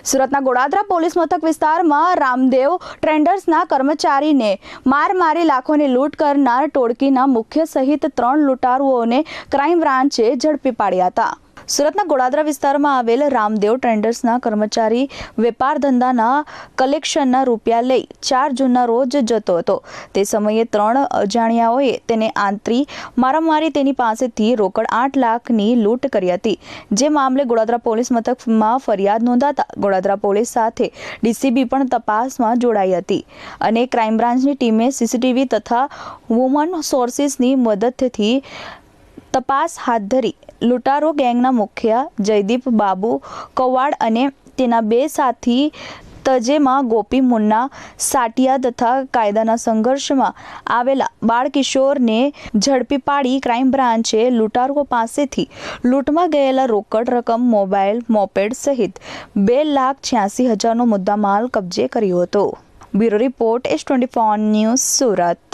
સુરતના ગોડાદરા પોલીસ મથક વિસ્તારમાં રામદેવ ટ્રેડર્સના કર્મચારીને માર મારી લાખોની લૂંટ કરનાર ટોળકીના મુખ્ય સહિત 3 લૂંટારુઓને ક્રાઇમ બ્રાન્ચે ઝડપી પાડ્યા હતા। સુરતના ગોડાદરા વિસ્તારમાં આવેલ રામદેવ ટ્રેડર્સના કર્મચારી વેપાર ધંધાના કલેક્શનના રૂપિયા લઈ 4 જૂનના રોજ જતો હતો। તે સમયે 3 અજાણ્યાઓએ તેને આંતરી મારામારી તેની પાસેથી રોકડ 8 લાખની લૂંટ કરી હતી। જે મામલે ગોડાદરા પોલીસ મથકમાં ફરિયાદ નોંધાતા ગોડાદરા પોલીસ સાથે ડીસીબી પણ તપાસમાં જોડાઈ હતી અને ક્રાઇમ બ્રાન્ચની ટીમે સીસીટીવી તથા વુમન સોર્સિસની મદદથી તપાસ હાથ ધરી લૂંટારો ગેંગના મુખ્ય જયદીપ બાબુ કવાડ અને તેના 2 સાથી તજેમાં ગોપી મુન્ના સાટિયા તથા કાયદાના સંઘર્ષમાં આવેલા બાળકિશોરને ઝડપી પાડી ક્રાઇમ બ્રાન્ચે લૂંટારુઓ પાસેથી લૂંટમાં ગયેલા રોકડ રકમ, મોબાઈલ, મોપેડ સહિત 2,86,000નો મુદ્દામાલ કબજે કર્યો હતો। Bureau report S24 news Surat.